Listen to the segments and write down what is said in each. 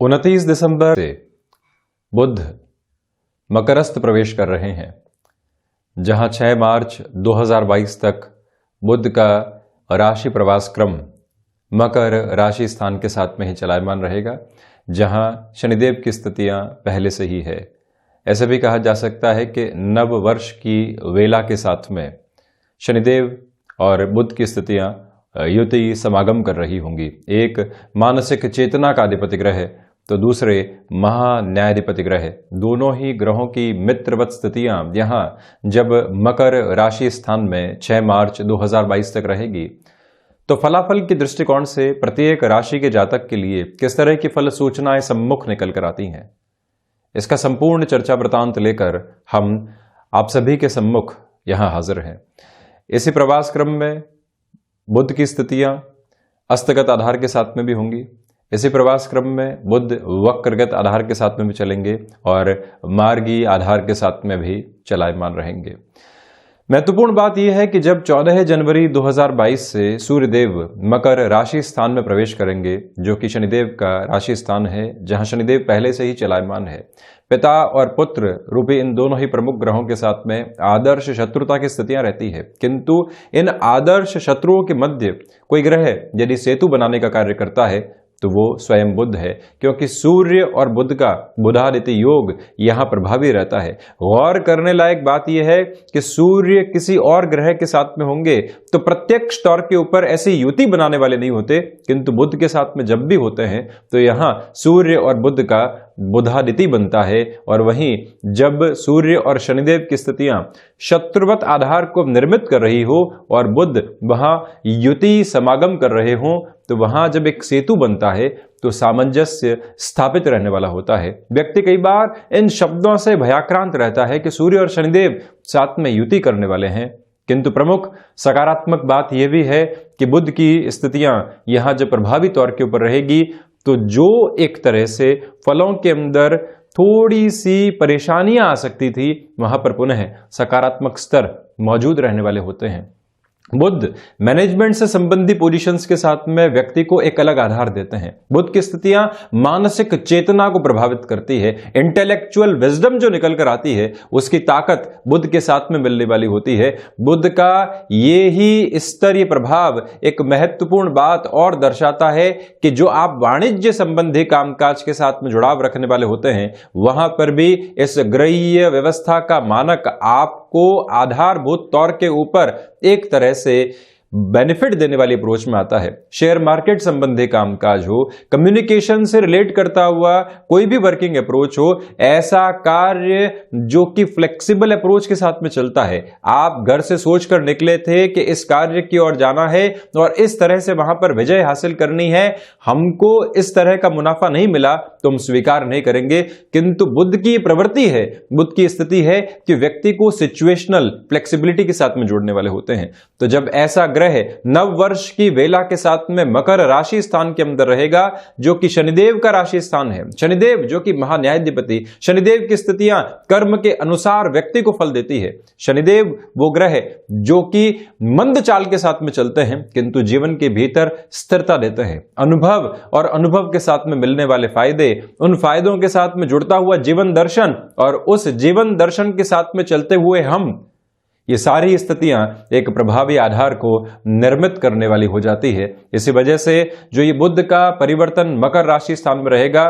29 दिसंबर से बुध मकरस्थ प्रवेश कर रहे हैं, जहां 6 मार्च 2022 तक बुध का राशि प्रवास क्रम मकर राशि स्थान के साथ में ही चलायमान रहेगा, जहां शनिदेव की स्थितियां पहले से ही है। ऐसे भी कहा जा सकता है कि नव वर्ष की वेला के साथ में शनिदेव और बुध की स्थितियां युति समागम कर रही होंगी। एक मानसिक चेतना का अधिपति ग्रह तो दूसरे महान्यायाधिपति ग्रह, दोनों ही ग्रहों की मित्रवत स्थितियां यहां जब मकर राशि स्थान में 6 मार्च 2022 तक रहेगी, तो फलाफल के दृष्टिकोण से प्रत्येक राशि के जातक के लिए किस तरह की फल सूचनाएं सम्मुख निकल कर आती हैं, इसका संपूर्ण चर्चा वृतांत लेकर हम आप सभी के सम्मुख यहां हाजिर हैं। इसी प्रवास क्रम में बुध की स्थितियां अस्तगत आधार के साथ में भी होंगी। इसी प्रवास क्रम में बुध वक्रगत आधार के साथ में भी चलेंगे और मार्गी आधार के साथ में भी चलायमान रहेंगे। महत्वपूर्ण बात यह है कि जब 14 जनवरी 2022 से सूर्यदेव मकर राशि स्थान में प्रवेश करेंगे, जो कि शनिदेव का राशि स्थान है, जहां शनिदेव पहले से ही चलायमान है, पिता और पुत्र रूपी इन दोनों ही प्रमुख ग्रहों के साथ में आदर्श शत्रुता की स्थितियां रहती है। किंतु इन आदर्श शत्रुओं के मध्य कोई ग्रह यदि सेतु बनाने का कार्य करता है तो वो स्वयं बुध है, क्योंकि सूर्य और बुध का बुधादित्य योग यहां प्रभावी रहता है। गौर करने लायक बात यह है कि सूर्य किसी और ग्रह के साथ में होंगे तो प्रत्यक्ष तौर के ऊपर ऐसी युति बनाने वाले नहीं होते, किंतु बुध के साथ में जब भी होते हैं तो यहां सूर्य और बुध का बुधादित्य बनता है। और वहीं जब सूर्य और शनिदेव की स्थितियां शत्रुवत आधार को निर्मित कर रही हो और बुध वहां युति समागम कर रहे हो, तो वहां जब एक सेतु बनता है तो सामंजस्य स्थापित रहने वाला होता है। व्यक्ति कई बार इन शब्दों से भयाक्रांत रहता है कि सूर्य और शनिदेव साथ में युति करने वाले हैं, किंतु प्रमुख सकारात्मक बात यह भी है कि बुध की स्थितियां यहां जब प्रभावी तौर के ऊपर रहेगी तो जो एक तरह से फलों के अंदर थोड़ी सी परेशानियां आ सकती थी, वहां पर पुनः सकारात्मक स्तर मौजूद रहने वाले होते हैं। बुध मैनेजमेंट से संबंधी पोजीशंस के साथ में व्यक्ति को एक अलग आधार देते हैं। बुध की स्थितियां मानसिक चेतना को प्रभावित करती है। इंटेलेक्चुअल विजडम जो निकल कर आती है उसकी ताकत बुध के साथ में मिलने वाली होती है। बुध का ये ही स्तरीय प्रभाव एक महत्वपूर्ण बात और दर्शाता है कि जो आप वाणिज्य संबंधी कामकाज के साथ में जुड़ाव रखने वाले होते हैं, वहां पर भी इस ग्रहीय व्यवस्था का मानक आपको आधारभूत तौर के ऊपर एक तरह से बेनिफिट देने वाली अप्रोच में आता है। शेयर मार्केट संबंधी कामकाज हो, कम्युनिकेशन से रिलेट करता हुआ कोई भी वर्किंग अप्रोच हो, ऐसा कार्य जो कि फ्लेक्सिबल अप्रोच के साथ में चलता है। आप घर से सोचकर निकले थे कि इस कार्य की ओर जाना है और इस तरह से वहां पर विजय हासिल करनी है, हमको इस तरह का मुनाफा नहीं मिला तो हम स्वीकार नहीं करेंगे। किंतु बुध की प्रवृत्ति है, बुध की स्थिति है कि व्यक्ति को सिचुएशनल फ्लेक्सिबिलिटी के साथ में जोड़ने वाले होते हैं। तो जब ऐसा ग्रह नव वर्ष की वेला के साथ में मकर राशि स्थान के अंदर रहेगा, जो कि शनिदेव का राशि स्थान है, शनिदेव जो कि महान्यायाधिपति, शनिदेव की स्थितियां कर्म के अनुसार व्यक्ति को फल देती है। शनिदेव वो ग्रह जो कि मंद चाल के साथ में चलते हैं किंतु जीवन के भीतर स्थिरता देते हैं। अनुभव और अनुभव के साथ में मिलने वाले फायदे, उन फायदों के साथ में जुड़ता हुआ जीवन दर्शन और उस जीवन दर्शन के साथ में चलते हुए हम, ये सारी स्थितियां एक प्रभावी आधार को निर्मित करने वाली हो जाती है। इसी वजह से जो ये बुध का परिवर्तन मकर राशि स्थान में रहेगा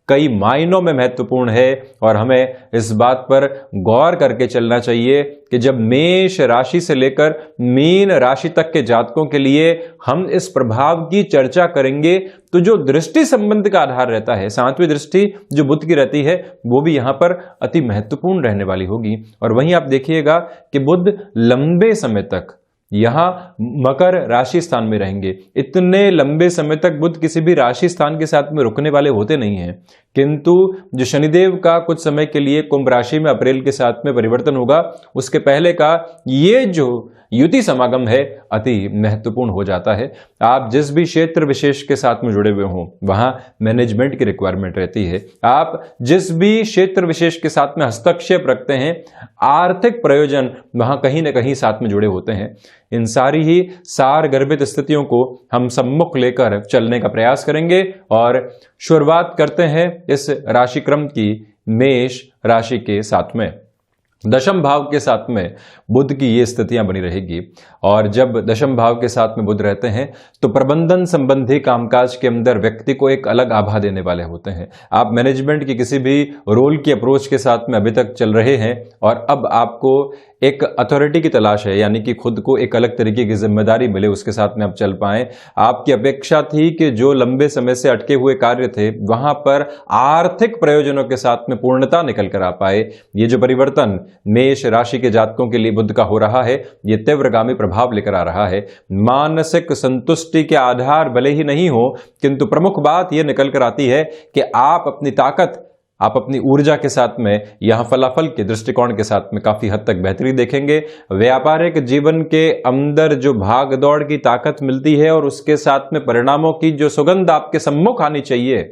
कई मायनों में महत्वपूर्ण है और हमें इस बात पर गौर करके चलना चाहिए कि जब मेष राशि से लेकर मीन राशि तक के जातकों के लिए हम इस प्रभाव की चर्चा करेंगे तो जो दृष्टि संबंध का आधार रहता है, सातवीं दृष्टि जो बुध की रहती है, वो भी यहां पर अति महत्वपूर्ण रहने वाली होगी। और वहीं आप देखिएगा कि बुध लंबे समय तक यहां मकर राशि स्थान में रहेंगे। इतने लंबे समय तक बुध किसी भी राशि स्थान के साथ में रुकने वाले होते नहीं हैं, किंतु जो शनिदेव का कुछ समय के लिए कुंभ राशि में अप्रैल के साथ में परिवर्तन होगा, उसके पहले का ये जो युति समागम है अति महत्वपूर्ण हो जाता है। आप जिस भी क्षेत्र विशेष के साथ में जुड़े हुए हों वहां मैनेजमेंट की रिक्वायरमेंट रहती है। आप जिस भी क्षेत्र विशेष के साथ में हस्तक्षेप रखते हैं आर्थिक प्रयोजन वहां कहीं ना कहीं साथ में जुड़े होते हैं। इन सारी ही सार गर्भित स्थितियों को हम सम्मुख लेकर चलने का प्रयास करेंगे और शुरुआत करते हैं इस राशिक्रम की मेष राशि के साथ में। दशम भाव के साथ में बुध की ये स्थितियां बनी रहेगी और जब दशम भाव के साथ में बुध रहते हैं तो प्रबंधन संबंधी कामकाज के अंदर व्यक्ति को एक अलग आभा देने वाले होते हैं। आप मैनेजमेंट की किसी भी रोल की अप्रोच के साथ में अभी तक चल रहे हैं और अब आपको एक अथॉरिटी की तलाश है, यानी कि खुद को एक अलग तरीके की जिम्मेदारी मिले, उसके साथ में आप चल पाएं। आपकी अपेक्षा थी कि जो लंबे समय से अटके हुए कार्य थे वहां पर आर्थिक प्रयोजनों के साथ में पूर्णता निकल कर आ पाए। ये जो परिवर्तन मेष राशि के जातकों के लिए बुध का हो रहा है ये तीव्रगामी प्रभाव लेकर आ रहा है। मानसिक संतुष्टि के आधार भले ही नहीं हो किंतु प्रमुख बात यह निकल कर आती है कि आप अपनी ताकत, आप अपनी ऊर्जा के साथ में यहां फलाफल के दृष्टिकोण के साथ में काफी हद तक बेहतरी देखेंगे। व्यापारिक जीवन के अंदर जो भाग दौड़ की ताकत मिलती है और उसके साथ में परिणामों की जो सुगंध आपके सम्मुख आनी चाहिए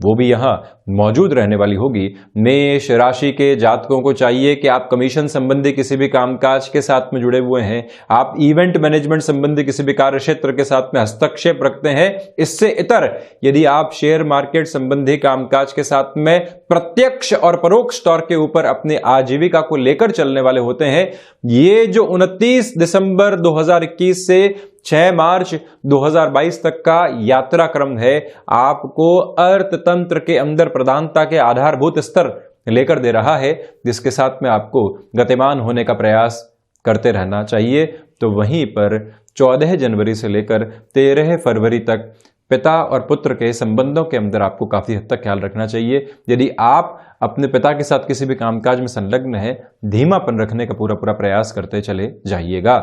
वो भी यहां मौजूद रहने वाली होगी। मेष राशि के जातकों को चाहिए कि आप कमीशन संबंधी किसी भी कामकाज के साथ में जुड़े हुए हैं, आप इवेंट मैनेजमेंट संबंधी किसी भी कार्य क्षेत्र के साथ में हस्तक्षेप रखते हैं। इससे इतर यदि आप शेयर मार्केट संबंधी कामकाज के साथ में प्रत्यक्ष और परोक्ष तौर के ऊपर अपनी आजीविका को लेकर चलने वाले होते हैं, ये जो 29 दिसंबर 2021 से 6 मार्च 2022 तक का यात्रा क्रम है आपको अर्थतंत्र के अंदर प्रधानता के आधारभूत स्तर लेकर दे रहा है, जिसके साथ में आपको गतिमान होने का प्रयास करते रहना चाहिए। तो वहीं पर 14 जनवरी से लेकर 13 फरवरी तक पिता और पुत्र के संबंधों के अंदर आपको काफी हद तक ख्याल रखना चाहिए। यदि आप अपने पिता के साथ किसी भी कामकाज में संलग्न है, धीमापन रखने का पूरा प्रयास करते चले जाइएगा।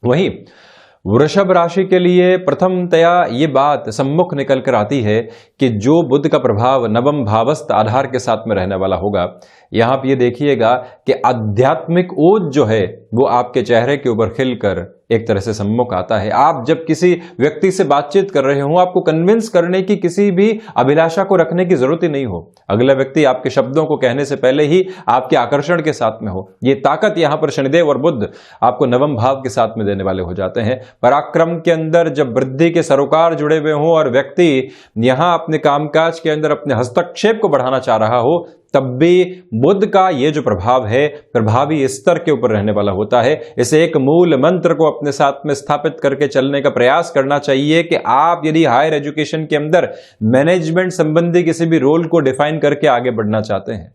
वहीं वृषभ राशि के लिए प्रथमतया ये बात सम्मुख निकल कर आती है कि जो बुध का प्रभाव नवम भावस्थ आधार के साथ में रहने वाला होगा, यहां पर ये देखिएगा कि आध्यात्मिक ओज जो है वो आपके चेहरे के ऊपर खिलकर एक तरह से सम्मुख आता है। आप जब किसी व्यक्ति से बातचीत कर रहे हो आपको कन्विंस करने की किसी भी अभिलाषा को रखने की जरूरत ही नहीं हो, अगला व्यक्ति आपके शब्दों को कहने से पहले ही आपके आकर्षण के साथ में हो। ये ताकत यहां पर शनिदेव और बुध आपको नवम भाव के साथ में देने वाले हो जाते हैं। पराक्रम के अंदर जब वृद्धि के सरोकार जुड़े हुए हों और व्यक्ति यहां अपने कामकाज के अंदर अपने हस्तक्षेप को बढ़ाना चाह रहा हो, तब भी बुध का ये जो प्रभाव है प्रभावी स्तर के ऊपर रहने वाला होता है। इसे एक मूल मंत्र को अपने साथ में स्थापित करके चलने का प्रयास करना चाहिए कि आप यदि हायर एजुकेशन के अंदर मैनेजमेंट संबंधी किसी भी रोल को डिफाइन करके आगे बढ़ना चाहते हैं,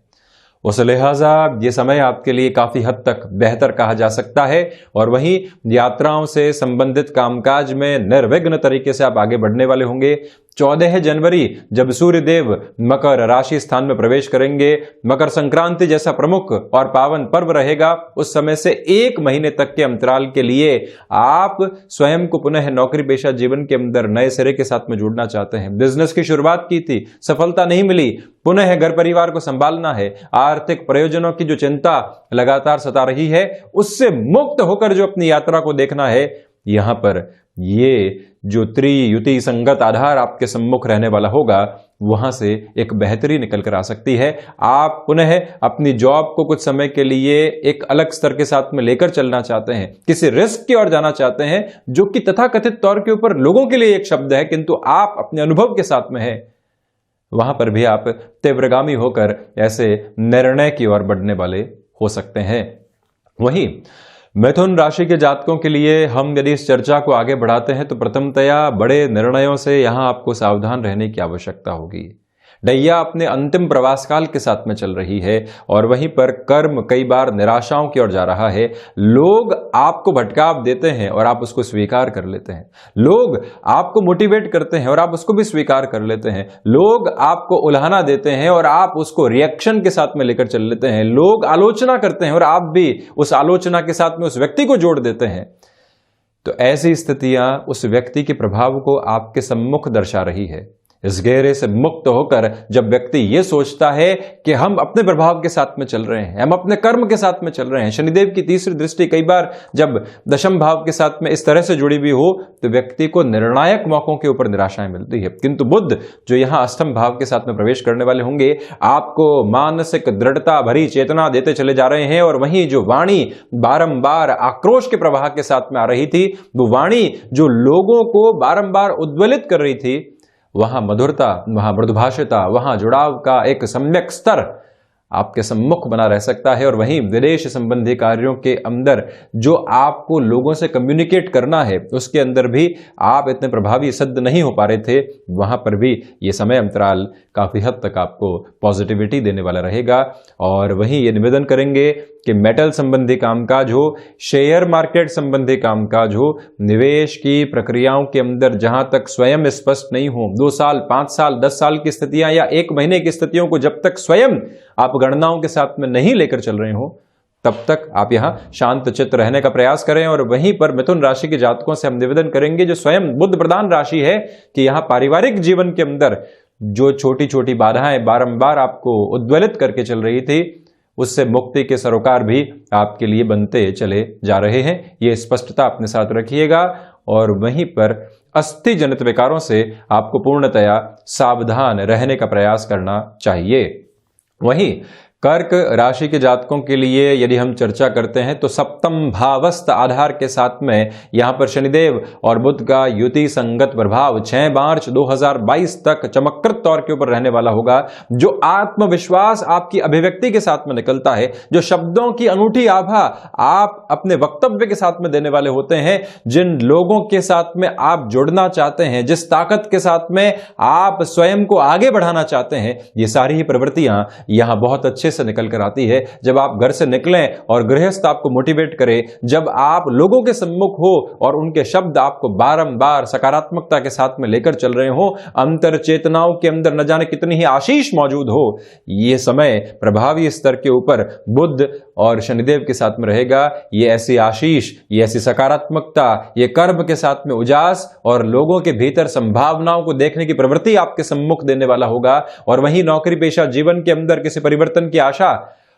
उस लिहाजा ये समय आपके लिए काफी हद तक बेहतर कहा जा सकता है। और वहीं यात्राओं से संबंधित कामकाज में निर्विघ्न तरीके से आप आगे बढ़ने वाले होंगे। 14 जनवरी जब सूर्यदेव मकर राशि स्थान में प्रवेश करेंगे, मकर संक्रांति जैसा प्रमुख और पावन पर्व रहेगा, उस समय से 1 महीने तक के अंतराल के लिए आप स्वयं को पुनः नौकरी पेशा जीवन के अंदर नए सिरे के साथ में जुड़ना चाहते हैं। बिजनेस की शुरुआत की थी, सफलता नहीं मिली, पुनः घर परिवार को संभालना है, आर्थिक प्रयोजनों की जो चिंता लगातार सता रही है उससे मुक्त होकर जो अपनी यात्रा को देखना है, यहां पर ये जो त्रियुति संगत आधार आपके सम्मुख रहने वाला होगा वहां से एक बेहतरी निकल कर आ सकती है। आप पुनः अपनी जॉब को कुछ समय के लिए एक अलग स्तर के साथ में लेकर चलना चाहते हैं, किसी रिस्क की ओर जाना चाहते हैं जो कि तथाकथित तौर के ऊपर लोगों के लिए एक शब्द है किंतु आप अपने अनुभव के साथ में है, वहां पर भी आप तीव्रगामी होकर ऐसे निर्णय की ओर बढ़ने वाले हो सकते हैं। वहीं मिथुन राशि के जातकों के लिए हम यदि इस चर्चा को आगे बढ़ाते हैं तो प्रथमतया बड़े निर्णयों से यहां आपको सावधान रहने की आवश्यकता होगी। डैया अपने अंतिम प्रवास काल के साथ में चल रही है और वहीं पर कर्म कई बार निराशाओं की ओर जा रहा है। लोग आपको भटकाव देते हैं और आप उसको स्वीकार कर लेते हैं, लोग आपको मोटिवेट करते हैं और आप उसको भी स्वीकार कर लेते हैं, लोग आपको उल्हाना देते हैं और आप उसको रिएक्शन के साथ में लेकर चल लेते हैं, लोग आलोचना करते हैं और आप भी उस आलोचना के साथ में उस व्यक्ति को जोड़ देते हैं। तो ऐसी स्थितियां उस व्यक्ति के प्रभाव को आपके सम्मुख दर्शा रही है। इस घेरे से मुक्त होकर जब व्यक्ति ये सोचता है कि हम अपने प्रभाव के साथ में चल रहे हैं, हम अपने कर्म के साथ में चल रहे हैं, शनिदेव की तीसरी दृष्टि कई बार जब दशम भाव के साथ में इस तरह से जुड़ी हुई हो तो व्यक्ति को निर्णायक मौकों के ऊपर निराशाएं मिलती है। किंतु बुध जो यहां अष्टम भाव के साथ में प्रवेश करने वाले होंगे, आपको मानसिक दृढ़ता भरी चेतना देते चले जा रहे हैं। और वहीं जो वाणी बारंबार आक्रोश के प्रवाह के साथ में आ रही थी, वो वाणी जो लोगों को बारंबार उद्वेलित कर रही थी, वहां मधुरता, वहां मृदुभाषिता, वहां जुड़ाव का एक सम्यक स्तर आपके सम्मुख बना रह सकता है। और वहीं विदेश संबंधी कार्यों के अंदर जो आपको लोगों से कम्युनिकेट करना है, उसके अंदर भी आप इतने प्रभावी सिद्ध नहीं हो पा रहे थे, वहां पर भी ये समय अंतराल काफी हद तक आपको पॉजिटिविटी देने वाला रहेगा। और वहीं ये निवेदन करेंगे कि मेटल संबंधी कामकाज हो, शेयर मार्केट संबंधी कामकाज हो, निवेश की प्रक्रियाओं के अंदर जहां तक स्वयं स्पष्ट नहीं हो, 2 साल, 5 साल, 10 साल की स्थितियां या 1 महीने की स्थितियों को जब तक स्वयं आप गणनाओं के साथ में नहीं लेकर चल रहे हो, तब तक आप यहां शांत चित्त रहने का प्रयास करें। और वहीं पर मिथुन राशि के जातकों से हम निवेदन करेंगे, जो स्वयं बुध प्रधान राशि है, कि यहां पारिवारिक जीवन के अंदर जो छोटी छोटी बाधाएं बारंबार आपको उद्वेलित करके चल रही थी, उससे मुक्ति के सरोकार भी आपके लिए बनते चले जा रहे हैं। ये स्पष्टता अपने साथ रखिएगा। और वहीं पर अस्थि जनित विकारों से आपको पूर्णतया सावधान रहने का प्रयास करना चाहिए। वहीं कर्क राशि के जातकों के लिए यदि हम चर्चा करते हैं तो सप्तम भावस्थ आधार के साथ में यहां पर शनिदेव और बुध का युति संगत प्रभाव 6 मार्च 2022 तक चमककृत तौर के ऊपर रहने वाला होगा। जो आत्मविश्वास आपकी अभिव्यक्ति के साथ में निकलता है, जो शब्दों की अनूठी आभा आप अपने वक्तव्य के साथ में देने वाले होते हैं, जिन लोगों के साथ में आप जुड़ना चाहते हैं, जिस ताकत के साथ में आप स्वयं को आगे बढ़ाना चाहते हैं, ये सारी ही प्रवृत्तियां यहां बहुत अच्छे से निकल कर आती है। जब आप घर से निकलें और गृहस्थ आपको मोटिवेट करे, जब आप लोगों के सम्मुख हो और उनके शब्द आपको बारंबार सकारात्मकता के साथ में लेकर चल रहे हो, अंतर चेतनाओं के अंदर न जाने कितनी ही आशीष मौजूद हो, ये समय प्रभावी स्तर के ऊपर बुध और शनिदेव के साथ में रहेगा। ये ऐसी आशीष, ये ऐसी सकारात्मकता, ये कर्म के साथ में उजास और लोगों के भीतर संभावनाओं को देखने की प्रवृत्ति आपके सम्मुख देने वाला होगा। और वहीं नौकरी पेशा जीवन के अंदर किसी परिवर्तन की आशा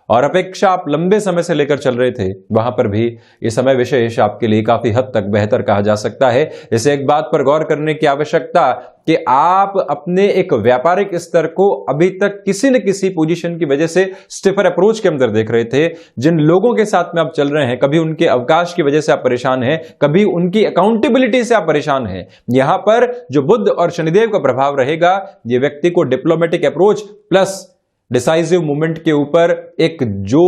और अपेक्षा आप लंबे समय से लेकर चल रहे थे, वहां पर भी ये समय विशेष आपके लिए काफी हद तक बेहतर कहा जा सकता है। इसे एक बात पर गौर करने की आवश्यकता कि आप अपने एक व्यापारिक स्तर को अभी तक किसी न किसी पोजीशन की वजह से स्टिफर अप्रोच के अंदर देख रहे थे। जिन लोगों के साथ में आप चल रहे हैं, कभी उनके अवकाश की वजह से आप परेशान हैं, कभी उनकी अकाउंटेबिलिटी से आप परेशान हैं। यहां पर जो बुध और शनिदेव का प्रभाव रहेगा, ये व्यक्ति को diplomatic approach plus decisive movement के ऊपर एक जो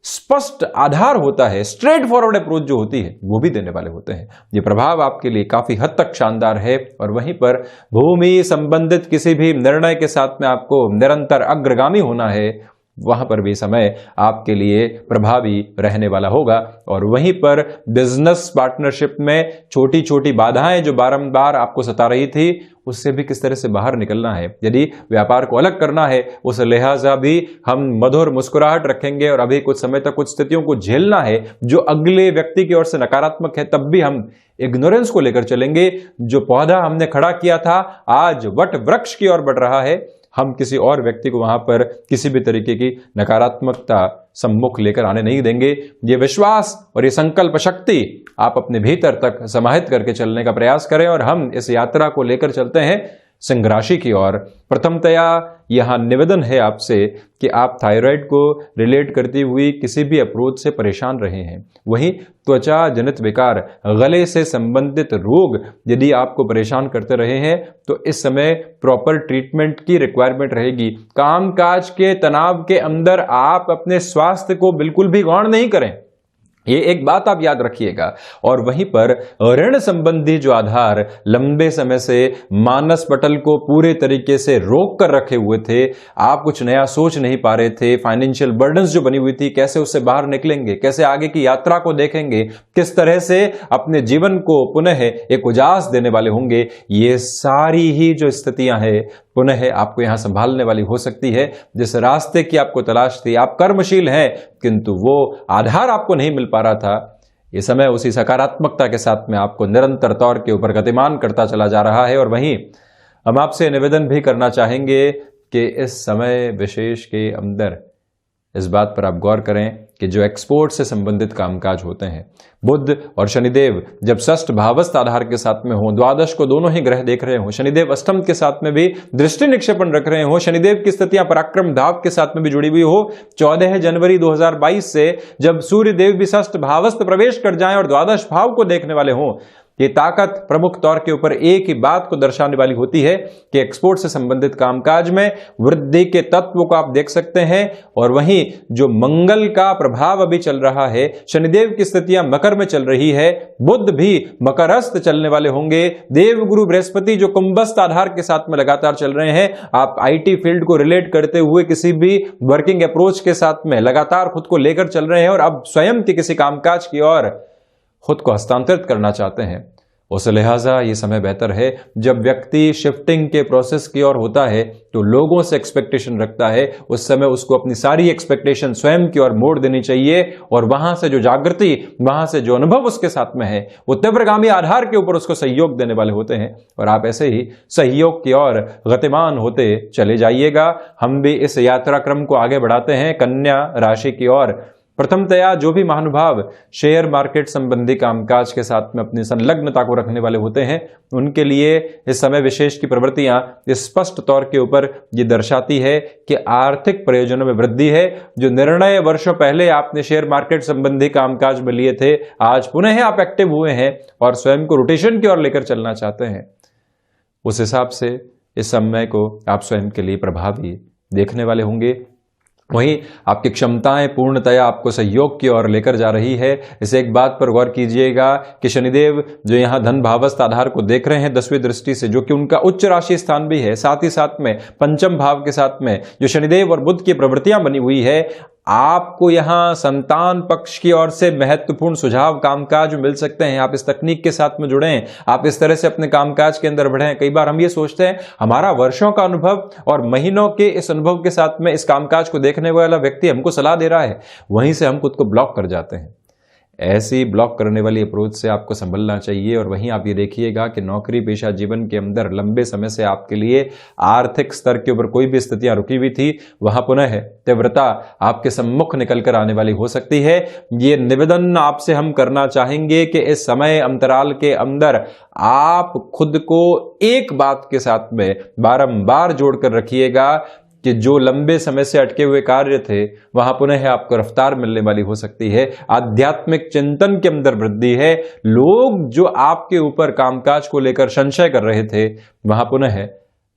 स्पष्ट आधार होता है, स्ट्रेट फॉरवर्ड अप्रोच जो होती है, वो भी देने वाले होते हैं। ये प्रभाव आपके लिए काफी हद तक शानदार है। और वहीं पर भूमि संबंधित किसी भी निर्णय के साथ में आपको निरंतर अग्रगामी होना है, वहां पर भी समय आपके लिए प्रभावी रहने वाला होगा। और वहीं पर बिजनेस पार्टनरशिप में छोटी छोटी बाधाएं जो बारंबार आपको सता रही थी, उससे भी किस तरह से बाहर निकलना है। यदि व्यापार को अलग करना है, उस लिहाजा भी हम मधुर मुस्कुराहट रखेंगे। और अभी कुछ समय तक कुछ स्थितियों को झेलना है जो अगले व्यक्ति की ओर से नकारात्मक है, तब भी हम इग्नोरेंस को लेकर चलेंगे। जो पौधा हमने खड़ा किया था, आज वट वृक्ष की ओर बढ़ रहा है। हम किसी और व्यक्ति को वहां पर किसी भी तरीके की नकारात्मकता सम्मुख लेकर आने नहीं देंगे। ये विश्वास और ये संकल्प शक्ति आप अपने भीतर तक समाहित करके चलने का प्रयास करें। और हम इस यात्रा को लेकर चलते हैं सिंह राशि की ओर। प्रथमतया यहां निवेदन है आपसे कि आप थायराइड को रिलेट करती हुई किसी भी अप्रोच से परेशान रहे हैं, वहीं त्वचा जनित विकार, गले से संबंधित रोग यदि आपको परेशान करते रहे हैं, तो इस समय प्रॉपर ट्रीटमेंट की रिक्वायरमेंट रहेगी। कामकाज के तनाव के अंदर आप अपने स्वास्थ्य को बिल्कुल भी गौण नहीं करें, ये एक बात आप याद रखिएगा। और वहीं पर ऋण संबंधी जो आधार लंबे समय से मानस पटल को पूरे तरीके से रोक कर रखे हुए थे, आप कुछ नया सोच नहीं पा रहे थे, फाइनेंशियल बर्डन्स जो बनी हुई थी, कैसे उससे बाहर निकलेंगे, कैसे आगे की यात्रा को देखेंगे, किस तरह से अपने जीवन को पुनः एक उजास देने वाले होंगे, ये सारी ही जो स्थितियां हैं पुनः आपको यहां संभालने वाली हो सकती है। जिस रास्ते की आपको तलाश थी, आप कर्मशील हैं किंतु वो आधार आपको नहीं मिल पा रहा था, ये समय उसी सकारात्मकता के साथ में आपको निरंतर तौर के ऊपर गतिमान करता चला जा रहा है। और वहीं हम आपसे निवेदन भी करना चाहेंगे कि इस समय विशेष के अंदर इस बात पर आप गौर करें कि जो एक्सपोर्ट से संबंधित कामकाज होते हैं, बुध और शनिदेव जब षष्ठ भावस्थ आधार के साथ में हो, द्वादश को दोनों ही ग्रह देख रहे हो, शनिदेव अष्टम के साथ में भी दृष्टि निक्षेपण रख रहे हो, शनिदेव की स्थितियां पराक्रम भाव के साथ में भी जुड़ी हुई हो, 14 जनवरी 2022 से जब सूर्य देव भी षष्ठ भावस्थ प्रवेश कर जाएं और द्वादश भाव को देखने वाले हों, ये ताकत प्रमुख तौर के ऊपर एक ही बात को दर्शाने वाली होती है कि एक्सपोर्ट से संबंधित कामकाज में वृद्धि के तत्व को आप देख सकते हैं। और वहीं जो मंगल का प्रभाव अभी चल रहा है, शनिदेव की स्थितियां मकर में चल रही है, बुध भी मकरस्थ चलने वाले होंगे, देवगुरु बृहस्पति जो कुंभस्थ आधार के साथ में लगातार चल रहे हैं। आप आईटी फील्ड को रिलेट करते हुए किसी भी वर्किंग अप्रोच के साथ में लगातार खुद को लेकर चल रहे हैं और अब स्वयं के किसी कामकाज की ओर खुद को हस्तांतरित करना चाहते हैं, उस लिहाजा ये समय बेहतर है जब व्यक्ति शिफ्टिंग के प्रोसेस की ओर होता है तो लोगों से एक्सपेक्टेशन रखता है, उस समय उसको अपनी सारी एक्सपेक्टेशन स्वयं की ओर मोड़ देनी चाहिए और वहां से जो जागृति, वहां से जो अनुभव उसके साथ में है, वो तीव्रगामी आधार के ऊपर उसको सहयोग देने वाले होते हैं और आप ऐसे ही सहयोग की ओर गतिमान होते चले जाइएगा। हम भी इस यात्रा क्रम को आगे बढ़ाते हैं कन्या राशि की ओर। प्रथमतया जो भी महानुभाव शेयर मार्केट संबंधी कामकाज के साथ में अपनी संलग्नता को रखने वाले होते हैं, उनके लिए इस समय विशेष की प्रवृत्तियां स्पष्ट तौर के ऊपर ये दर्शाती है कि आर्थिक प्रयोजनों में वृद्धि है। जो निर्णय वर्षों पहले आपने शेयर मार्केट संबंधी कामकाज में लिए थे, आज पुनः आप एक्टिव हुए हैं और स्वयं को रोटेशन की ओर लेकर चलना चाहते हैं। उस हिसाब से इस समय को आप स्वयं के लिए प्रभावी देखने वाले होंगे। वहीं आपकी क्षमताएं पूर्णतया आपको सहयोग की ओर लेकर जा रही है। इसे एक बात पर गौर कीजिएगा कि शनिदेव जो यहां धन भावस्थ आधार को देख रहे हैं 10वीं दृष्टि से, जो कि उनका उच्च राशि स्थान भी है, साथ ही साथ में पंचम भाव के साथ में जो शनिदेव और बुध की प्रवृत्तियां बनी हुई है, आपको यहां संतान पक्ष की ओर से महत्वपूर्ण सुझाव कामकाज मिल सकते हैं। आप इस तकनीक के साथ में जुड़ें, आप इस तरह से अपने कामकाज के अंदर बढ़ें। कई बार हम ये सोचते हैं हमारा वर्षों का अनुभव और महीनों के इस अनुभव के साथ में इस कामकाज को देखने वाला व्यक्ति हमको सलाह दे रहा है, वहीं से हम खुद को ब्लॉक कर जाते हैं। ऐसी ब्लॉक करने वाली अप्रोच से आपको संभलना चाहिए। और वहीं आप ये देखिएगा कि नौकरी पेशा जीवन के अंदर लंबे समय से आपके लिए आर्थिक स्तर के ऊपर कोई भी स्थितियां रुकी हुई थी, वहां पुनः तीव्रता आपके सम्मुख निकल कर आने वाली हो सकती है। ये निवेदन आपसे हम करना चाहेंगे कि इस समय अंतराल के अंदर आप खुद को एक बात के साथ में बारंबार जोड़कर रखिएगा कि जो लंबे समय से अटके हुए कार्य थे वहां पुनः आपको रफ्तार मिलने वाली हो सकती है। आध्यात्मिक चिंतन के अंदर वृद्धि है। लोग जो आपके ऊपर कामकाज को लेकर संशय कर रहे थे, वहां पुनः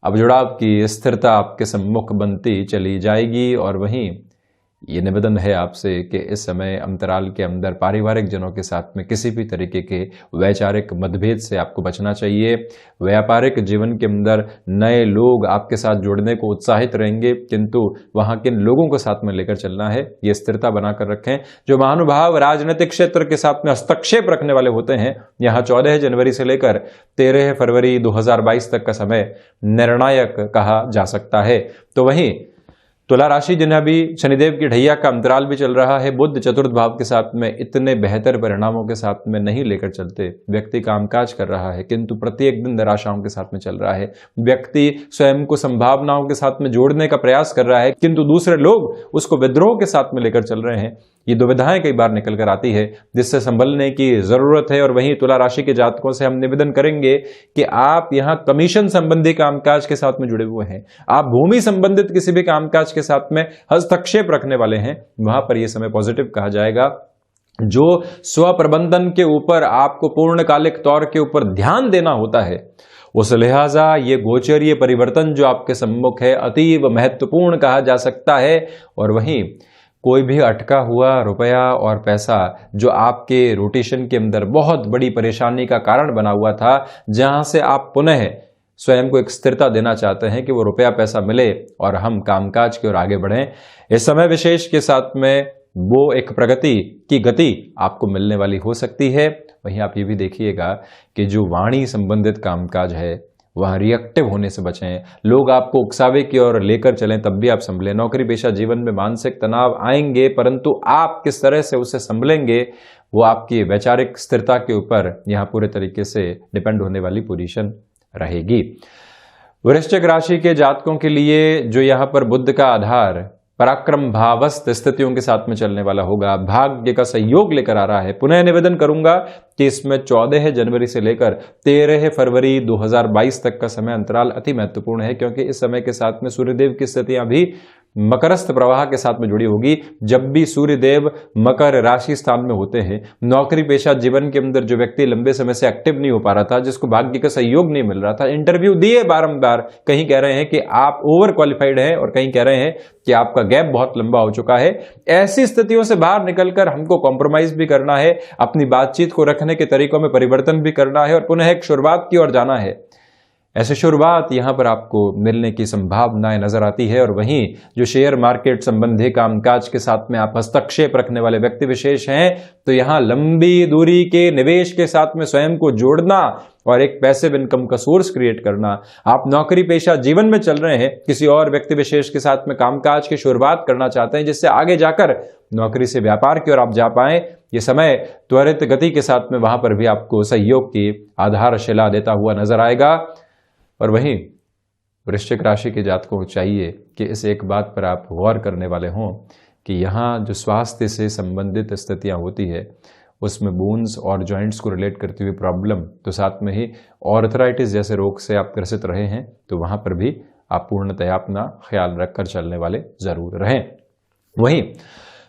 अब जुड़ाव की स्थिरता आपके सम्मुख बनती चली जाएगी। और वहीं ये निवेदन है आपसे कि इस समय अंतराल के अंदर पारिवारिक जनों के साथ में किसी भी तरीके के वैचारिक मतभेद से आपको बचना चाहिए। व्यापारिक जीवन के अंदर नए लोग आपके साथ जुड़ने को उत्साहित रहेंगे, किंतु वहां किन लोगों को साथ में लेकर चलना है ये स्थिरता बनाकर रखें। जो महानुभाव राजनीतिक क्षेत्र के साथ में हस्तक्षेप रखने वाले होते हैं, यहाँ 14 जनवरी से लेकर 13 फरवरी 2022 तक का समय निर्णायक कहा जा सकता है। तो वहीं तुला राशि जिन्हें अभी शनिदेव की ढैया का अंतराल भी चल रहा है, बुध चतुर्थ भाव के साथ में इतने बेहतर परिणामों के साथ में नहीं लेकर चलते। व्यक्ति कामकाज कर रहा है किंतु प्रत्येक दिन निराशाओं के साथ में चल रहा है। व्यक्ति स्वयं को संभावनाओं के साथ में जोड़ने का प्रयास कर रहा है किंतु दूसरे लोग उसको विद्रोह के साथ में लेकर चल रहे हैं। ये दुविधाएं कई बार निकल कर आती है जिससे संभलने की जरूरत है। और वहीं तुला राशि के जातकों से हम निवेदन करेंगे कि आप यहाँ कमीशन संबंधी कामकाज के साथ में जुड़े हुए हैं, आप भूमि संबंधित किसी भी कामकाज के साथ में हस्तक्षेप रखने वाले हैं, वहां पर यह समय पॉजिटिव कहा जाएगा। जो स्व प्रबंधन के ऊपर आपको पूर्णकालिक तौर के ऊपर ध्यान देना होता है, उस लिहाजा ये गोचरीय परिवर्तन जो आपके सम्मुख है अतीव महत्वपूर्ण कहा जा सकता है। और वहीं कोई भी अटका हुआ रुपया और पैसा जो आपके रोटेशन के अंदर बहुत बड़ी परेशानी का कारण बना हुआ था, जहां से आप पुनः स्वयं को एक स्थिरता देना चाहते हैं कि वो रुपया पैसा मिले और हम कामकाज की ओर आगे बढ़ें, इस समय विशेष के साथ में वो एक प्रगति की गति आपको मिलने वाली हो सकती है। वहीं आप ये भी देखिएगा कि जो वाणी संबंधित कामकाज है वहाँ रिएक्टिव होने से बचें। लोग आपको उकसावे की ओर लेकर चलें तब भी आप संभलें। नौकरी पेशा जीवन में मानसिक तनाव आएंगे, परंतु आप किस तरह से उसे संभलेंगे वो आपकी वैचारिक स्थिरता के ऊपर यहाँ पूरे तरीके से डिपेंड होने वाली पोजीशन रहेगी। वृश्चिक राशि के जातकों के लिए जो यहाँ पर बुध का आधार पराक्रम भावस्थ स्थितियों के साथ में चलने वाला होगा, भाग्य का सहयोग लेकर आ रहा है। पुनः निवेदन करूंगा कि इसमें 14 जनवरी से लेकर 13 फरवरी 2022 तक का समय अंतराल अति महत्वपूर्ण है, क्योंकि इस समय के साथ में सूर्यदेव की स्थितियां भी मकरस्थ प्रवाह के साथ में जुड़ी होगी। जब भी सूर्यदेव मकर राशि स्थान में होते हैं, नौकरी पेशा जीवन के अंदर जो व्यक्ति लंबे समय से एक्टिव नहीं हो पा रहा था, जिसको भाग्य का सहयोग नहीं मिल रहा था, इंटरव्यू दिए बारंबार, कहीं कह रहे हैं कि आप ओवर क्वालिफाइड हैं और कहीं कह रहे हैं कि आपका गैप बहुत लंबा हो चुका है, ऐसी स्थितियों से बाहर निकलकर हमको कॉम्प्रोमाइज भी करना है, अपनी बातचीत को रखने के तरीकों में परिवर्तन भी करना है और पुनः एक शुरुआत की ओर जाना है। ऐसे शुरुआत यहां पर आपको मिलने की संभावनाएं नजर आती है। और वहीं जो शेयर मार्केट संबंधी कामकाज के साथ में आप हस्तक्षेप रखने वाले व्यक्ति विशेष हैं, तो यहां लंबी दूरी के निवेश के साथ में स्वयं को जोड़ना और एक पैसिव इनकम का सोर्स क्रिएट करना। आप नौकरी पेशा जीवन में चल रहे हैं, किसी और व्यक्ति विशेष के साथ में कामकाज की शुरुआत करना चाहते हैं, जिससे आगे जाकर नौकरी से व्यापार की ओर आप जा पाए, ये समय त्वरित गति के साथ में वहां पर भी आपको सहयोग की आधारशिला देता हुआ नजर आएगा। और वहीं वृश्चिक राशि के जातकों को चाहिए कि इस एक बात पर आप गौर करने वाले हों कि यहाँ जो स्वास्थ्य से संबंधित स्थितियाँ होती है, उसमें बोन्स और जॉइंट्स को रिलेट करती हुई प्रॉब्लम, तो साथ में ही ऑर्थराइटिस जैसे रोग से आप ग्रसित रहे हैं, तो वहाँ पर भी आप पूर्णतया अपना ख्याल रखकर चलने वाले जरूर रहें। वहीं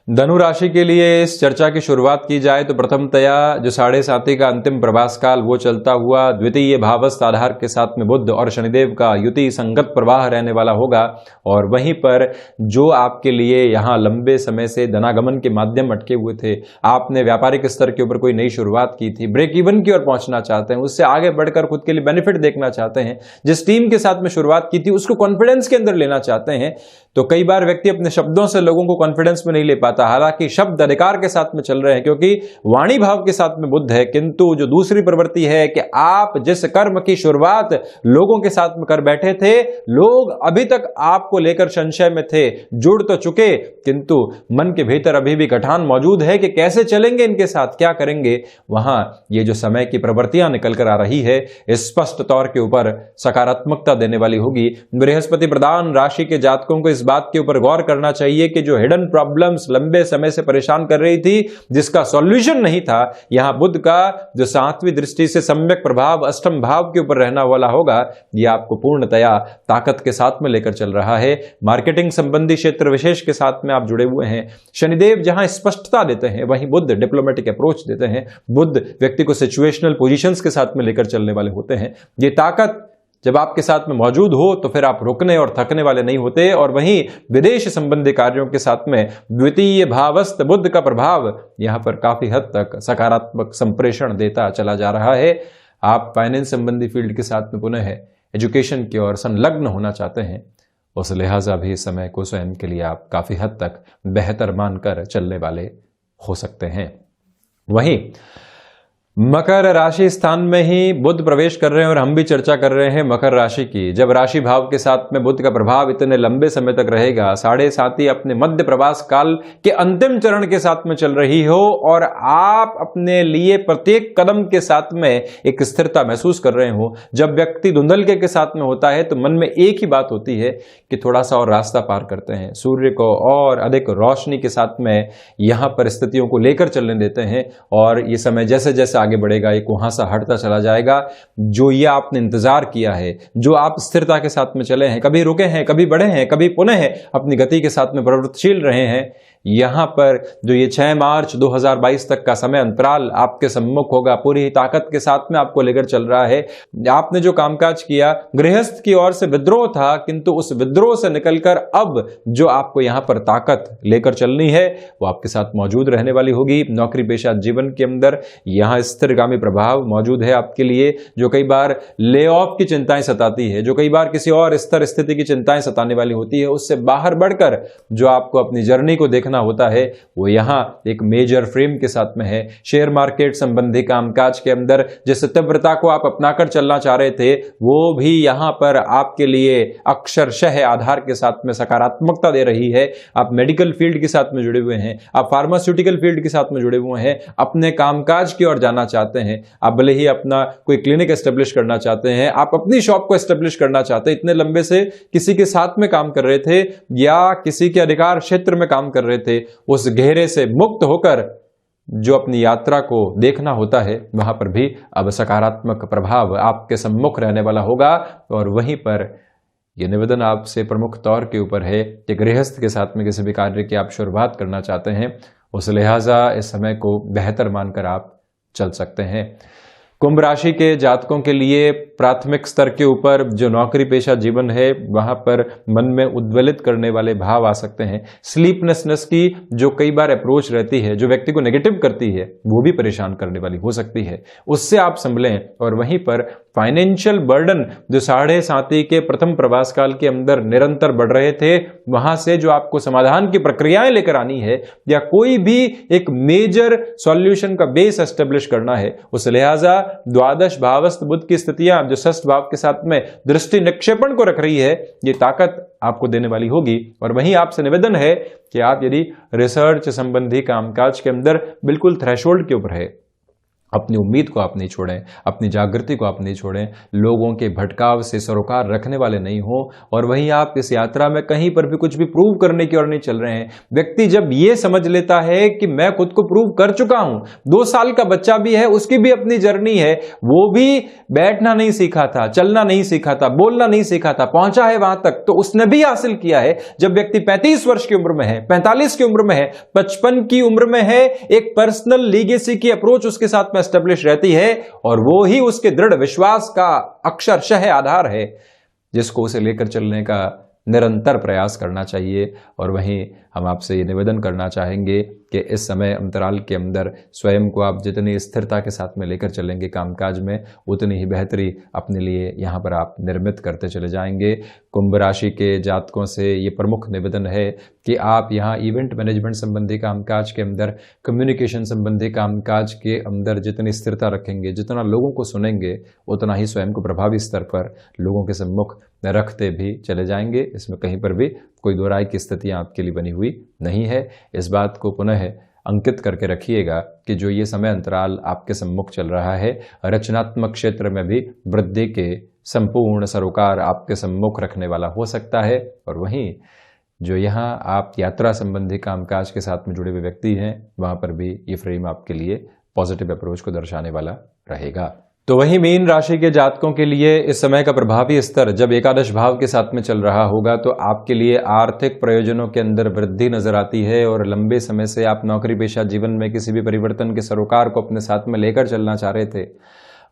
धनु राशि के लिए इस चर्चा की शुरुआत की जाए तो प्रथमतया जो 7.5 का अंतिम प्रवास काल वो चलता हुआ द्वितीय भावस्थ आधार के साथ में बुध और शनिदेव का युति संगत प्रवाह रहने वाला होगा। और वहीं पर जो आपके लिए यहाँ लंबे समय से धनागमन के माध्यम अटके हुए थे, आपने व्यापारिक स्तर के ऊपर कोई नई शुरुआत की थी, ब्रेक इवन की ओर पहुंचना चाहते हैं, उससे आगे बढ़कर खुद के लिए बेनिफिट देखना चाहते हैं, जिस टीम के साथ में शुरुआत की थी उसको कॉन्फिडेंस के अंदर लेना चाहते हैं, तो कई बार व्यक्ति अपने शब्दों से लोगों को कॉन्फिडेंस में नहीं ले पाता। हालांकि शब्द अधिकार के साथ में चल रहे हैं, क्योंकि वाणी भाव के साथ में बुध है, किंतु जो दूसरी प्रवृत्ति है कि आप जिस कर्म की शुरुआत लोगों के साथ में कर बैठे थे, लोग अभी तक आपको लेकर संशय में थे, जुड़ तो चुके, किंतु मन के भीतर अभी भी गठान मौजूद है कि कैसे चलेंगे इनके साथ, क्या करेंगे। वहां ये जो समय की प्रवृत्तियां निकल कर आ रही है, स्पष्ट तौर के ऊपर सकारात्मकता देने वाली होगी। बृहस्पति प्रधान राशि के जातकों को इस बात के ऊपर गौर करना चाहिए कि जो हिडन प्रॉब्लम्स लंबे समय से परेशान कर रही थी, जिसका सॉल्यूशन नहीं था, यहां बुध का जो 7वीं दृष्टि से सम्यक प्रभाव अष्टम भाव के ऊपर रहना वाला होगा, यह आपको पूर्णतया ताकत के साथ में लेकर चल रहा है। मार्केटिंग संबंधी क्षेत्र विशेष के साथ में आप जुड़े हुए हैं। शनिदेव जहां स्पष्टता देते हैं, वहीं बुध डिप्लोमेटिक अप्रोच देते हैं। बुध व्यक्ति को सिचुएशनल पोजीशंस के साथ में लेकर चलने वाले होते हैं। ये ताकत जब आपके साथ में मौजूद हो तो फिर आप रुकने और थकने वाले नहीं होते। और वहीं विदेश संबंधी कार्यों के साथ में द्वितीय भावस्थ बुध का प्रभाव यहां पर काफी हद तक सकारात्मक संप्रेषण देता चला जा रहा है। आप फाइनेंस संबंधी फील्ड के साथ में पुनः एजुकेशन की ओर संलग्न होना चाहते हैं, उस लिहाजा भी इस समय को स्वयं के लिए आप काफी हद तक बेहतर मानकर चलने वाले हो सकते हैं। वहीं मकर राशि स्थान में ही बुध प्रवेश कर रहे हैं और हम भी चर्चा कर रहे हैं मकर राशि की। जब राशि भाव के साथ में बुध का प्रभाव इतने लंबे समय तक रहेगा, 7.5 अपने मध्य प्रवास काल के अंतिम चरण के साथ में चल रही हो और आप अपने लिए प्रत्येक कदम के साथ में एक स्थिरता महसूस कर रहे हो, जब व्यक्ति धुंधलके के साथ में होता है तो मन में एक ही बात होती है कि थोड़ा सा और रास्ता पार करते हैं, सूर्य को और अधिक रोशनी के साथ में यहां परिस्थितियों को लेकर चलने देते हैं। और ये समय जैसे जैसे आगे बढ़ेगा, एक वहां सा हटता चला जाएगा। जो ये आपने इंतजार किया है, जो आप स्थिरता के साथ में चले हैं, कभी रुके हैं, कभी बढ़े हैं, कभी पुनः अपनी गति के साथ में प्रवृत्तिशील रहे हैं, यहां पर जो ये 6 मार्च 2022 तक का समय अंतराल आपके सम्मुख होगा, पूरी ताकत के साथ में आपको लेकर चल रहा है। आपने जो कामकाज किया, गृहस्थ की ओर से विद्रोह था, किंतु उस विद्रोह से निकलकर अब जो आपको यहां पर ताकत लेकर चलनी है वो आपके साथ मौजूद रहने वाली होगी। नौकरी पेशा जीवन के अंदर यहां स्थिरगामी प्रभाव मौजूद है आपके लिए। जो कई बार ले ऑफ की चिंताएं सताती है, जो कई बार किसी और स्तर स्थिति की चिंताएं सताने वाली होती है, उससे बाहर बढ़कर जो आपको अपनी जर्नी को देखना देखना होता है वो यहाँ एक मेजर फ्रेम के साथ में है। शेयर मार्केट संबंधी कामकाज के अंदर जिस तीव्रता को आप अपनाकर चलना चाह रहे थे वो भी यहाँ पर आपके लिए अक्षरशः आधार के साथ में सकारात्मकता दे रही है। आप मेडिकल फील्ड के साथ में जुड़े हुए हैं, आप फार्मास्यूटिकल फील्ड के साथ में जुड़े हुए हैं, अपने कामकाज की ओर जाना चाहते हैं, आप भले ही अपना कोई क्लिनिक एस्टेब्लिश करना चाहते हैं, आप अपनी शॉप को एस्टेब्लिश करना चाहते हैं, इतने लंबे से किसी के साथ में काम कर रहे थे या किसी के अधिकार क्षेत्र में काम कर रहे थे, उस घेरे से मुक्त होकर जो अपनी यात्रा को देखना होता है वहां पर भी अब सकारात्मक प्रभाव आपके सम्मुख रहने वाला होगा। और वहीं पर यह निवेदन आपसे प्रमुख तौर के ऊपर है कि गृहस्थ के साथ में किसी भी कार्य की आप शुरुआत करना चाहते हैं, उस लिहाजा इस समय को बेहतर मानकर आप चल सकते हैं। कुंभ राशि के जातकों के लिए प्राथमिक स्तर के ऊपर जो नौकरी पेशा जीवन है वहां पर मन में उद्वेलित करने वाले भाव आ सकते हैं। स्लीपनेसनेस की जो कई बार अप्रोच रहती है, जो व्यक्ति को नेगेटिव करती है, वो भी परेशान करने वाली हो सकती है, उससे आप संभलें। और वहीं पर फाइनेंशियल बर्डन जो 7.5 के प्रथम प्रवास काल के अंदर निरंतर बढ़ रहे थे, वहां से जो आपको समाधान की प्रक्रियाएं लेकर आनी है या कोई भी एक मेजर सॉल्यूशन का बेस एस्टेब्लिश करना है, उस लिहाजा द्वादश भावस्थ बुध की स्थितियां जो षष्ठ भाव के साथ में दृष्टि निक्षेपण को रख रही है, ये ताकत आपको देने वाली होगी। और वहीं आपसे निवेदन है कि आप यदि रिसर्च संबंधी कामकाज के अंदर बिल्कुल थ्रेशोल्ड के ऊपर है, अपनी उम्मीद को आप नहीं छोड़ें, अपनी जागृति को आप नहीं छोड़ें, लोगों के भटकाव से सरोकार रखने वाले नहीं हो। और वहीं आप इस यात्रा में कहीं पर भी कुछ भी प्रूव करने की ओर नहीं चल रहे हैं। व्यक्ति जब ये समझ लेता है कि मैं खुद को प्रूव कर चुका हूं, 2 साल का बच्चा भी है, उसकी भी अपनी जर्नी है, वो भी बैठना नहीं सीखा था, चलना नहीं सीखा था, बोलना नहीं सीखा था, पहुंचा है वहां तक, तो उसने भी हासिल किया है। जब व्यक्ति 35 वर्ष की उम्र में है, 45 की उम्र में है, 55 की उम्र में है, एक पर्सनल लीगेसी की अप्रोच उसके साथ में एस्टेब्लिश रहती है और वो ही उसके दृढ़ विश्वास का अक्षरशः आधार है, जिसको उसे लेकर चलने का निरंतर प्रयास करना चाहिए। और वहीं हम आपसे ये निवेदन करना चाहेंगे कि इस समय अंतराल के अंदर स्वयं को आप जितनी स्थिरता के साथ में लेकर चलेंगे कामकाज में, उतनी ही बेहतरी अपने लिए यहाँ पर आप निर्मित करते चले जाएंगे। कुंभ राशि के जातकों से ये प्रमुख निवेदन है कि आप यहाँ इवेंट मैनेजमेंट संबंधी कामकाज के अंदर, कम्युनिकेशन संबंधी कामकाज के अंदर जितनी स्थिरता रखेंगे, जितना लोगों को सुनेंगे, उतना ही स्वयं को प्रभावी स्तर पर लोगों के सम्मुख रखते भी चले जाएंगे। इसमें कहीं पर भी कोई दो राय की स्थितियां आपके लिए बनी हुई नहीं है। इस बात को पुनः अंकित करके रखिएगा कि जो ये समय अंतराल आपके सम्मुख चल रहा है, रचनात्मक क्षेत्र में भी वृद्धि के संपूर्ण सरोकार आपके सम्मुख रखने वाला हो सकता है। और वहीं जो यहाँ आप यात्रा संबंधी कामकाज के साथ में जुड़े हुए व्यक्ति हैं, वहाँ पर भी ये फ्रेम आपके लिए पॉजिटिव अप्रोच को दर्शाने वाला रहेगा। तो वहीं मीन राशि के जातकों के लिए इस समय का प्रभावी स्तर जब एकादश भाव के साथ में चल रहा होगा तो आपके लिए आर्थिक प्रयोजनों के अंदर वृद्धि नजर आती है। और लंबे समय से आप नौकरी पेशा जीवन में किसी भी परिवर्तन के सरोकार को अपने साथ में लेकर चलना चाह रहे थे,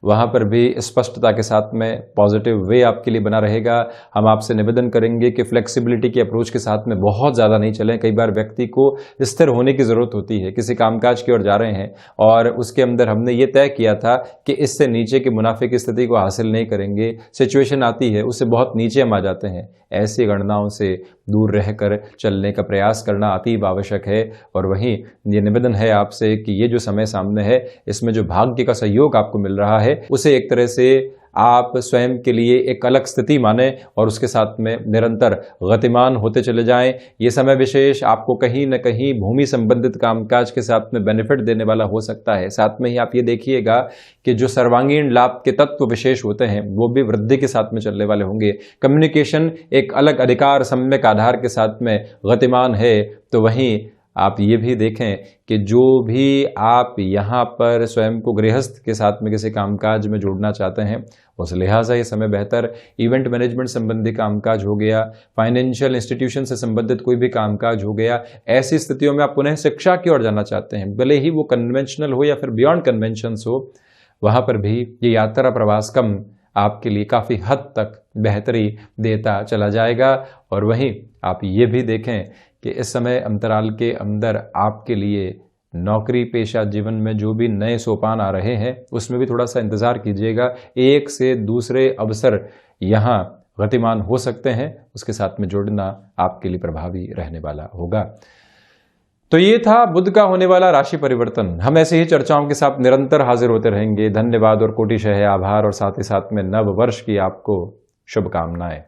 वहां पर भी स्पष्टता के साथ में पॉजिटिव वे आपके लिए बना रहेगा। हम आपसे निवेदन करेंगे कि फ्लेक्सिबिलिटी की अप्रोच के साथ में बहुत ज़्यादा नहीं चलें। कई बार व्यक्ति को स्थिर होने की ज़रूरत होती है, किसी कामकाज की ओर जा रहे हैं और उसके अंदर हमने ये तय किया था कि इससे नीचे के मुनाफे की स्थिति को हासिल नहीं करेंगे, सिचुएशन आती है उससे बहुत नीचे हम आ जाते हैं। ऐसी गणनाओं से दूर रहकर चलने का प्रयास करना अतीव आवश्यक है। और वहीं ये निवेदन है आपसे कि ये जो समय सामने है, इसमें जो भाग्य का सहयोग आपको मिल रहा है, उसे एक तरह से आप स्वयं के लिए एक अलग स्थिति माने और उसके साथ में निरंतर गतिमान होते चले जाएं। ये समय विशेष आपको कहीं न कहीं भूमि संबंधित कामकाज के साथ में बेनिफिट देने वाला हो सकता है। साथ में ही आप ये देखिएगा कि जो सर्वांगीण लाभ के तत्व विशेष होते हैं वो भी वृद्धि के साथ में चलने वाले होंगे। कम्युनिकेशन एक अलग अधिकार सम्यक आधार के साथ में गतिमान है। तो वहीं आप ये भी देखें कि जो भी आप यहाँ पर स्वयं को गृहस्थ के साथ में किसी कामकाज में जोड़ना चाहते हैं, उस लिहाजा ये समय बेहतर इवेंट मैनेजमेंट संबंधी कामकाज हो गया, फाइनेंशियल इंस्टीट्यूशन से संबंधित कोई भी कामकाज हो गया। ऐसी स्थितियों में आप पुनः शिक्षा की ओर जाना चाहते हैं, भले ही वो कन्वेंशनल हो या फिर बियॉन्ड कन्वेंशंस हो, वहाँ पर भी ये यात्रा प्रवास कम आपके लिए काफ़ी हद तक बेहतरी देता चला जाएगा। और वहीं आप ये भी देखें कि इस समय अंतराल के अंदर आपके लिए नौकरी पेशा जीवन में जो भी नए सोपान आ रहे हैं उसमें भी थोड़ा सा इंतज़ार कीजिएगा। एक से दूसरे अवसर यहाँ गतिमान हो सकते हैं, उसके साथ में जुड़ना आपके लिए प्रभावी रहने वाला होगा। तो ये था बुध का होने वाला राशि परिवर्तन। हम ऐसे ही चर्चाओं के साथ निरंतर हाजिर होते रहेंगे। धन्यवाद और कोटिशः आभार, और साथ ही साथ में नव वर्ष की आपको शुभकामनाएं।